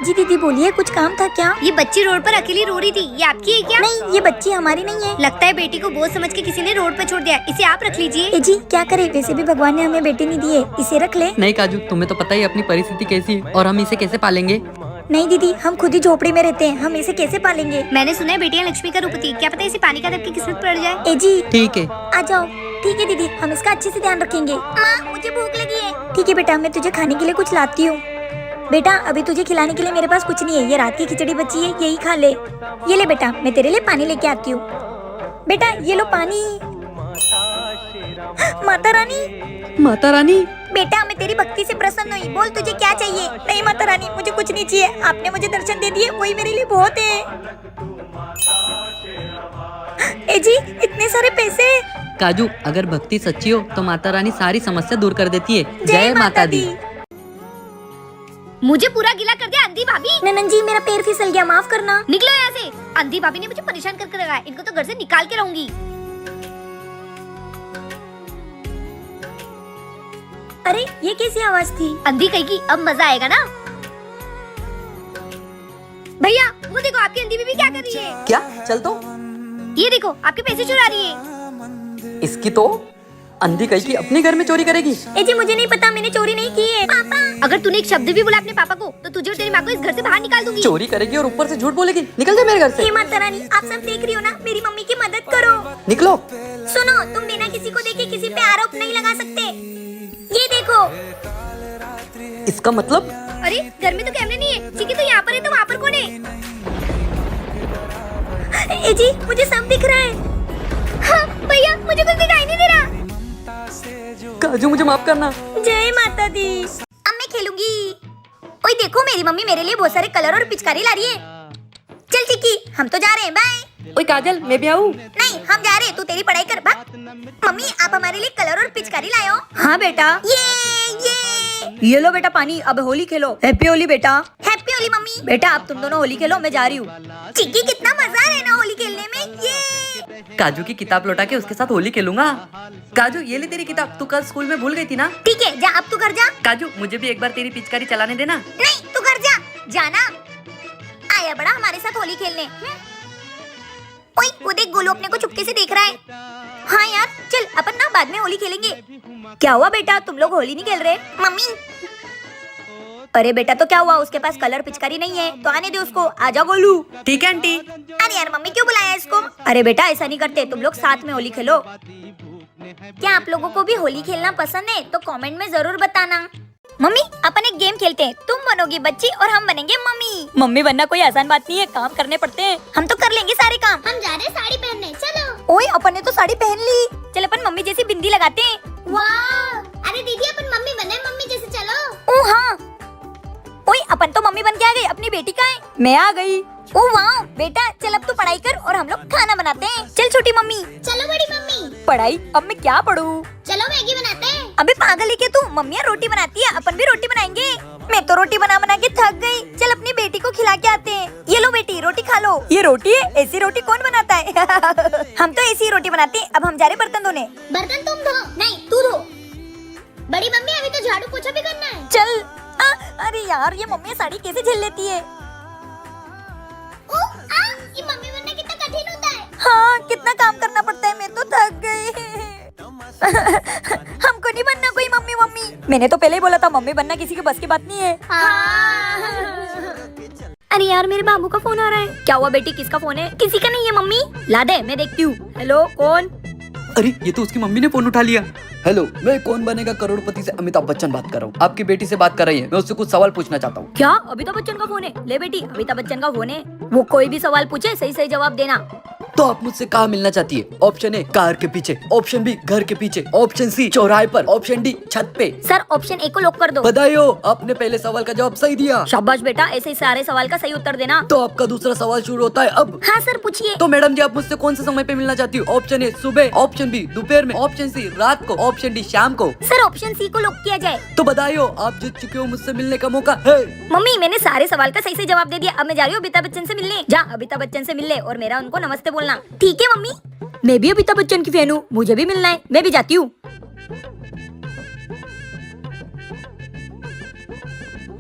जी दीदी बोलिए, कुछ काम था क्या? ये बच्ची रोड पर अकेली रो रही थी, ये आपकी है क्या? नहीं, ये बच्ची हमारी नहीं है। लगता है बेटी को बोझ समझ के किसी ने रोड पर छोड़ दिया, इसे आप रख लीजिए। जी क्या करे, वैसे भी भगवान ने हमें बेटी नहीं दी है, इसे रख ले। नहीं काजू, तुम्हें तो पता ही अपनी परिस्थिति कैसी है और हम इसे कैसे पालेंगे। नहीं दीदी, हम खुद ही झोपड़ी में रहते हैं, हम इसे कैसे पालेंगे? मैंने सुना है बेटियां लक्ष्मी का रूप थी, क्या पता इसे पानी का दब की किस्मत पड़ जाए। जी ठीक है, आ जाओ। ठीक है दीदी, हम इसका अच्छे से ध्यान रखेंगे। माँ मुझे भूख लगी है। ठीक है बेटा, मैं तुझे खाने के लिए कुछ लाती हूँ। बेटा अभी तुझे खिलाने के लिए मेरे पास कुछ नहीं है, ये रात की खिचड़ी बची है, यही खा ले। ये ले बेटा, मैं तेरे लिए पानी लेके आती हूँ। बेटा ये लो पानी। माता रानी। माता रानी। बेटा मैं तेरी भक्ति से प्रसन्न हुई, बोल तुझे क्या चाहिए? नहीं माता रानी, मुझे कुछ नहीं चाहिए, आपने मुझे दर्शन दे दिए, वही मेरे लिए बहुत है। जी इतने सारे पैसे। काजू, अगर भक्ति सच्ची हो तो माता रानी सारी समस्या दूर कर देती है। जय माता दी। मुझे पूरा गिला कर दिया अंधी भाभी। ननन जी मेरा पैर फिसल गया, माफ करना। निकलो यहाँ से, अंधी भाभी ने मुझे परेशान करके रखा है, इनको तो घर से निकाल के रहूंगी। अरे ये कैसी आवाज थी? अंधी कहीं की, अब मजा आएगा ना। भैया वो देखो आपकी अंधी बीबी क्या कर रही है। क्या? चल तो। ये देखो आपके पैसे चुरा रही है। इसकी तो अंधी कहीं की अपने घर में चोरी करेगी। जी मुझे नहीं पता, मैंने चोरी नहीं की है। पापा अगर तूने एक शब्द भी बोला अपने पापा को तो तुझे और तेरी माँ को इस घर से बाहर निकाल दूंगी। चोरी करेगी और ऊपर से झूठ बोलेगी। निकल जा मेरे घर से। हे माता रानी, आप सब देख रही हो ना, मेरी मम्मी की मदद करो। निकलो। सुनो, तुम बिना किसी को देखे किसी पे आरोप नहीं लगा सकते। ये देखो। इसका मतलब? अरे घर में तो कैमरे नहीं है, चिकी तो यहाँ पर है, तो वहाँ पर कौन है? जी मुझे सब दिख रहा है। हाँ, भैया मुझे कुछ दिखाई नहीं दे रहा। काजू मुझे माफ करना। जय माता दी। अब मैं खेलूंगी। ओए देखो, मेरी मम्मी मेरे लिए बहुत सारे कलर और पिचकारी ला रही है। चल चिक्की, हम तो जा रहे हैं, बाय। ओए काजल, मैं भी आऊँ? नहीं हम जा रहे हैं, तू तेरी पढ़ाई कर। भाग। मम्मी आप हमारे लिए कलर और पिचकारी लाए हो? हाँ बेटा। ये लो बेटा पानी, अब होली खेलो। हैप्पी होली बेटा। Happy Holi mummy. बेटा अब तुम दोनों होली खेलो, मैं जा रही हूँ। चिक्की कितना मजा आ रहा है ना होली खेलने में। ये काजू की किताब लौटा के उसके साथ होली खेलूंगा। काजू ये ले तेरी किताब, तू कल स्कूल में भूल गई थी ना। ठीक है, जा अब तू घर जा। काजू मुझे भी एक बार तेरी पिचकारी चलाने देना। नहीं तू घर जा। जाना। आया बड़ा हमारे साथ होली खेलने। ओए वो देख, गोलू अपने को चुपके से देख रहा है। हाँ यार चल, अपन ना बाद में होली खेलेंगे। क्या हुआ बेटा, तुम लोग होली नहीं खेल रहे? मम्मी। अरे बेटा तो क्या हुआ, उसके पास कलर पिचकारी नहीं है तो आने दे उसको। आजा गोलू। ठीक है आंटी। अरे यार मम्मी क्यों बुलाया इसको? अरे बेटा ऐसा नहीं करते, तुम लोग साथ में होली खेलो। क्या आप लोगों को भी होली खेलना पसंद है तो कमेंट में जरूर बताना। मम्मी अपन एक गेम खेलते हैं, तुम बनोगी बच्ची और हम बनेंगे मम्मी। मम्मी बनना कोई आसान बात नहीं है, काम करने पड़ते हैं। हम तो कर लेंगे सारे काम। हम जा रहे हैं साड़ी पहनने, चलो। ओए अपन ने तो साड़ी पहन ली, चल अपन मम्मी जैसी बिंदी लगाते हैं। वाह, अरे दीदी अपन मम्मी बने, मम्मी जैसे चलो। ओ हाँ। ओए अपन तो मम्मी बन के आ गई, अपनी बेटी कहाँ है? मैं आ गई। ओ वाह बेटा, चल अब तू पढ़ाई कर और हम लोग खाना बनाते हैं। चल छोटी मम्मी। चलो बड़ी मम्मी। पढ़ाई? अब मैं क्या पढ़ूं? चलो मैगी बनाते हैं। अबे पागल है क्या तू? मम्मियाँ रोटी बनाती है, अपन भी रोटी बनाएंगे। मैं तो रोटी बना बना के थक गई, चल अपनी बेटी को खिला के आते हैं। ये लो बेटी रोटी खा लो। ये रोटी है? ऐसी रोटी कौन बनाता है? हम तो ऐसी रोटी बनाते हैं। अब हम जा रहे बर्तन धोने। बर्तन तुम धो। नहीं तू धो। बड़ी मम्मी अभी तो झाड़ू पोछा भी करना है। चल। अरे यार ये मम्मी साड़ी कैसे झेल लेती है? ये मम्मी बनना कितना कठिन होता है। हाँ कितना काम करना पड़ता है, मैं तो थक गई। हमको नहीं बनना कोई मम्मी। मम्मी मैंने तो पहले ही बोला था, मम्मी बनना किसी के बस की बात नहीं है। अरे यार मेरे बाबू का फोन आ रहा है। क्या हुआ बेटी, किसका फोन है? किसी का नहीं है मम्मी। ला दे मैं देखती हूँ। हेलो कौन? अरे ये तो उसकी मम्मी ने फोन उठा लिया। हेलो, मैं कौन बनेगा करोड़पति से अमिताभ बच्चन बात कर रहा हूँ। आपकी बेटी से बात कर रही है, मैं उससे कुछ सवाल पूछना चाहता हूँ। क्या अमिताभ बच्चन का फोन है? ले बेटी अमिताभ बच्चन का फोन है, वो कोई भी सवाल पूछे सही सही जवाब देना। तो आप मुझसे कहाँ मिलना चाहती है? ऑप्शन ए कार के पीछे, ऑप्शन बी घर के पीछे, ऑप्शन सी चौराहे पर, ऑप्शन डी छत पे। सर ऑप्शन ए को लॉक कर दो। बधाई हो, आपने पहले सवाल का जवाब सही दिया। शाबाश बेटा, ऐसे ही सारे सवाल का सही उत्तर देना। तो आपका दूसरा सवाल शुरू होता है अब। हाँ सर पूछिए। तो मैडम जी आप मुझसे कौन से समय पे मिलना चाहती हो? ऑप्शन ए सुबह, ऑप्शन बी दोपहर में, ऑप्शन सी रात को, ऑप्शन डी शाम को। सर ऑप्शन सी को लॉक किया जाए। तो बधाई हो, आप जीत चुके हो मुझसे मिलने का मौका है। मम्मी मैंने सारे सवाल का सही से जवाब दे दिया, अब मैं जा रही हूँ अमिताभ बच्चन से मिलने। जा अमिताभ बच्चन से मिल ले और मेरा उनको नमस्ते बोलना। ठीक है मम्मी। मैं भी अमिताभ बच्चन की फैन हूँ, मुझे भी मिलना है, मैं भी जाती हूँ।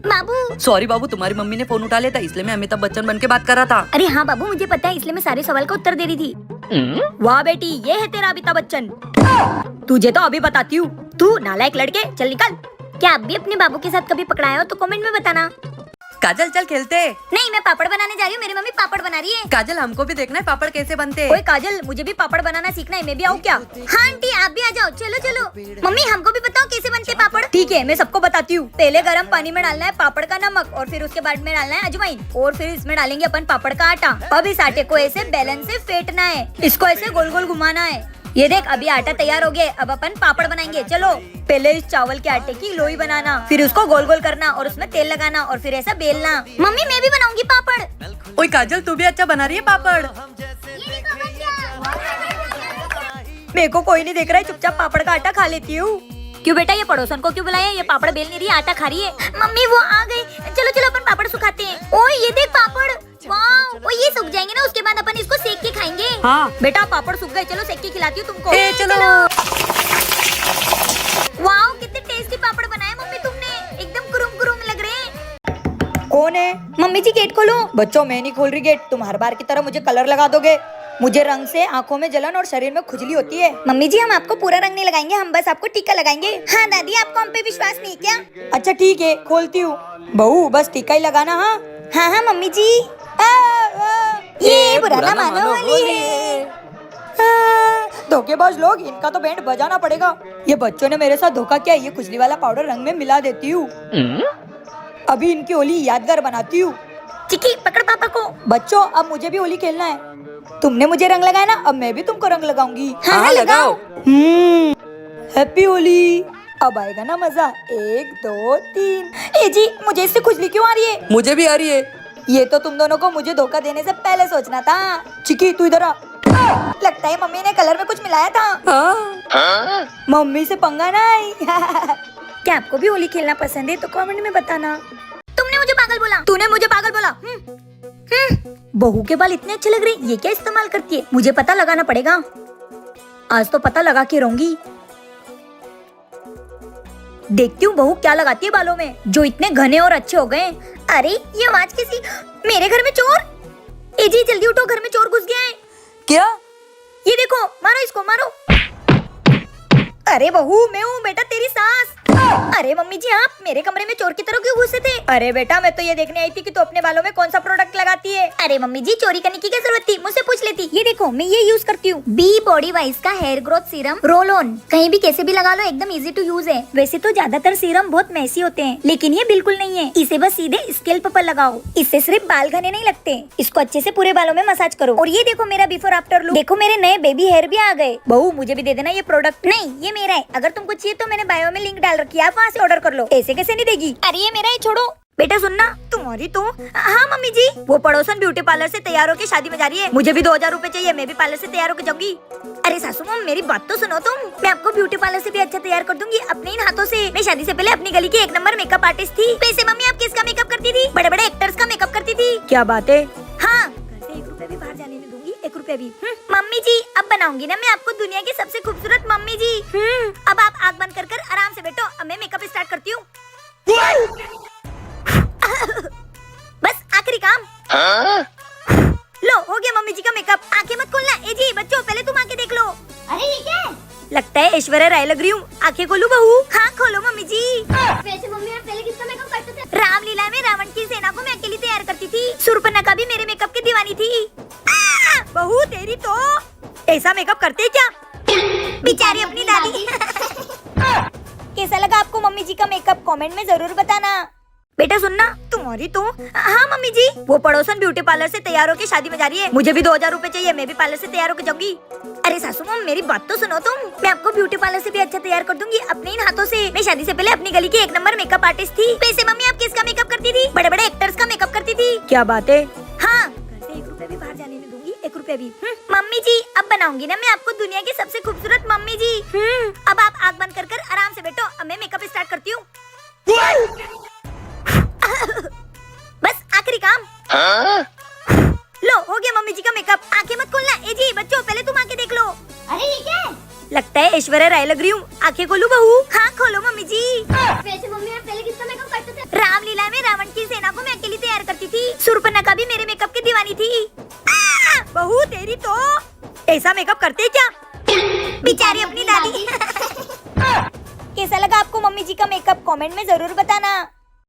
बाबू। सॉरी बाबू, तुम्हारी मम्मी ने फोन उठा लिया था इसलिए मैं अमिताभ बच्चन बन के बात कर रहा था। अरे हाँ बाबू, मुझे पता है, इसलिए मैं सारे सवाल का उत्तर दे रही थी। वाह बेटी, ये है तेरा अमिताभ बच्चन। तुझे तो अभी बताती हूँ। तू नालायक लड़के, चल निकल। क्या आप भी अपने बाबू के साथ कभी पकड़ाए हो तो कमेंट में बताना। काजल चल खेलते। नहीं, मैं पापड़ बनाने जा रही हूँ, मेरी मम्मी पापड़ बना रही है। काजल हमको भी देखना है पापड़ कैसे बनते। ओए काजल, मुझे भी पापड़ बनाना सीखना है, मैं भी आऊँ क्या? हाँ आंटी, आप भी आ जाओ, चलो चलो। मम्मी हमको भी बताओ कैसे बनते पापड़। ठीक है, मैं सबको बताती हूँ। पहले गर्म पानी में डालना है पापड़ का नमक, और फिर उसके बाद में डालना है अजवाइन, और फिर इसमें डालेंगे अपन पापड़ का आटा। अब इस आटे को ऐसे बेलन से फेंटना है, इसको ऐसे गोल गोल घुमाना है। ये देख, अभी आटा तैयार हो गया, अब अपन पापड़ बनाएंगे। चलो, पहले इस चावल के आटे की लोई बनाना, फिर उसको गोल गोल करना और उसमें तेल लगाना और फिर ऐसा बेलना। मम्मी मैं भी बनाऊंगी पापड़। ओए काजल, तू भी अच्छा बना रही है पापड़। मेरे को कोई नहीं देख रहा है, चुपचाप पापड़ का आटा खा लेती हूँ। क्यों बेटा, ये पड़ोसन को क्यों बुलाया? ये पापड़ बेल नहीं रही, आटा खा रही है। मम्मी वो आ गई, चलो चलो अपन पापड़ सुखाते हैं। ओए ये देख पापड़, वाह, ये सूख जाएंगे ना, उसके बाद अपन इसको सेक के खाएंगे। हाँ बेटा, पापड़ सूख गए, चलो सेक के खिलाती हूँ तुमको। चलो। वाह, कितने टेस्टी पापड़ बनाए मम्मी तुमने, एकदम कुरुम कुरुम लग रहे हैं। कौन है? मम्मी जी गेट खोलो। बच्चों मैं नहीं खोल रही गेट, तुम हर बार की तरह मुझे कलर लगा दोगे। मुझे रंग से आंखों में जलन और शरीर में खुजली होती है। मम्मी जी हम आपको पूरा रंग नहीं लगाएंगे, हम बस आपको टीका लगाएंगे। हाँ दादी, आपको हम पे विश्वास नहीं क्या? अच्छा ठीक है, खोलती हूँ। बहू बस टीका ही लगाना। हाँ हाँ हाँ मम्मी जी। ये बुरा ना मानो होली है। धोखेबाज लोग, इनका तो बैंड बजाना पड़ेगा। ये बच्चों ने मेरे साथ धोखा किया। ये खुजली वाला पाउडर रंग में मिला देती हूँ, अभी इनकी होली यादगार बनाती हूँ। चिक्की पकड़ पापा को। बच्चों अब मुझे भी होली खेलना है। तुमने मुझे रंग लगाया ना, अब मैं भी तुमको रंग लगाऊंगी। हाँ लगाओ। हैप्पी होली। अब आएगा ना मजा। 1 2 3। ए जी, मुझे इससे खुजली क्यों आ रही है? मुझे भी आ रही है। ये तो तुम दोनों को मुझे धोखा देने से पहले सोचना था। चिकी तू इधर आ। लगता है मम्मी ने कलर में कुछ मिलाया था। हाँ। मम्मी से पंगा नहीं। क्या आपको भी होली खेलना पसंद है तो कमेंट में बताना। तुमने मुझे पागल बोला। तूने मुझे पागल बोला। बहू के बाल इतने अच्छे लग रहे हैं, ये क्या इस्तेमाल करती है? मुझे पता लगाना पड़ेगा, आज तो पता लगा के रहूंगी। देखती हूँ बहू क्या लगाती है बालों में, जो इतने घने और अच्छे हो गए। अरे ये आवाज किसी, मेरे घर में चोर। ए जी जल्दी उठो, घर में चोर घुस गया है। क्या? ये देखो, मारो इसको मारो। अरे बहू मैं हूँ बेटा, तेरी सास। अरे मम्मी जी आप मेरे कमरे में चोर की तरह क्यों घुसे थे? अरे बेटा मैं तो ये देखने आई थी कि तू अपने बालों में कौन सा प्रोडक्ट लगाती है। अरे मम्मी जी चोरी करने की क्या जरूरत थी, मुझसे पूछ लेती। ये देखो मैं ये यूज करती हूँ, बी बॉडी वाइज का hair growth serum roll on. कहीं भी कैसे भी लगा लो, एकदम इजी टू यूज है। वैसे तो ज्यादातर सीरम बहुत मैसी होते हैं, लेकिन ये बिल्कुल नहीं है। इसे बस सीधे स्कैल्प पर लगाओ, इससे सिर्फ बाल घने नहीं लगते। इसको अच्छे से पूरे बालों में मसाज करो। और ये देखो मेरा बिफोर आफ्टर लुक। देखो मेरे नए बेबी हेयर भी आ गए। बहू मुझे भी दे देना ये प्रोडक्ट। नहीं ये मेरा है, अगर तुमको चाहिए तो मैंने बायो में लिंक डाल रखी है, आप वहाँ से ऑर्डर कर लो। ऐसे कैसे नहीं देगी? अरे ये मेरा है, छोड़ो। बेटा सुनना, तुम्हारी तो। हाँ मम्मी जी, वो पड़ोसन ब्यूटी पार्लर से तैयार होकर शादी में जा रही है, मुझे भी 2000 रूपए चाहिए, मैं भी पार्लर से तैयार होकर जाऊंगी। अरे सासू मम मेरी बात तो सुनो तुम, मैं आपको ब्यूटी पार्लर से भी अच्छा तैयार कर दूंगी अपने इन हाथों से। मैं शादी से पहले अपनी गली की 1 नंबर मेकअप आर्टिस्ट थी। वैसे मम्मी आप किसका मेकअप करती थी? बड़े बड़े एक्टर्स का मेकअप करती थी। क्या बात है? हाँ, घर से 1 रुपए भी बाहर जाने नहीं दूंगी, 1 रुपए भी। मम्मी जी अब बनाऊंगी ना मैं आपको दुनिया की सबसे खूबसूरत मम्मी जी। अब आप आँख बंद कर आराम से बैठो, अब मैं मेकअप स्टार्ट करती हूँ। बस आखिरी काम। लो हो गया मम्मी जी का मेकअप। आंखें मत खोलना। ए जी बच्चों पहले तुम आंखें देख लो। अरे ये क्या है? लगता है ऐश्वर्या राय लग रही हूँ। आंखें खोलूं बहू? हाँ खोलो मम्मी जी। वैसे मम्मी आप पहले किसका मेकअप करते थे? रामलीला में रावण की सेना को मैं अकेली तैयार करती थी। शूर्पणखा भी मेरे मेकअप की दीवानी थी। बहू तेरी तो ऐसा मेकअप करते क्या? बेचारी अपनी दादी। कैसा लगा आपको मम्मी जी का मेकअप? कमेंट में जरूर बताना। बेटा सुनना, तुम्हारी तो। हाँ मम्मी जी, वो पड़ोसन ब्यूटी पार्लर से तैयार होकर शादी में जा रही है, मुझे भी 2000 रूपए चाहिए, मैं भी पार्लर से तैयार होकर जाऊंगी। अरे सासू मम मेरी बात तो सुनो तुम, मैं आपको ब्यूटी पार्लर से भी अच्छा तैयार कर दूंगी अपने इन हाथों से। मैं शादी से पहले अपनी गली की 1 नंबर मेकअप आर्टिस्ट थी। वैसे मम्मी आप किसका मेकअप करती थी? बड़े बड़े एक्टर्स का मेकअप करती थी। क्या बात है? हाँ, घर से 1 रुपए भी बाहर जाने नहीं दूंगी, 1 रुपए भी। मम्मी जी अब बनाऊंगी ना मैं आपको दुनिया की सबसे खूबसूरत मम्मी जी। अब आप आँख बंद कर आराम से बैठो, अब मैं मेकअप स्टार्ट करती हूँ। बस आखिरी काम। लो हो गया मम्मी जी का मेकअप। आंखें मत खोलना। ए जी बच्चों पहले तुम आंखें देख लो। अरे ये क्या है? लगता है ऐश्वर्या राय लग रही हूँ। आंखें खोलूं बहू? हाँ खोलो मम्मी जी। वैसे मम्मी आप पहले किसका मेकअप करते थे? रामलीला में सुर्पनखा भी मेरे मेकअप की दीवानी थी। बहू तेरी तो ऐसा मेकअप करते क्या? बेचारी अपनी दादी। कैसा लगा आपको मम्मी जी का मेकअप? कमेंट में जरूर बताना।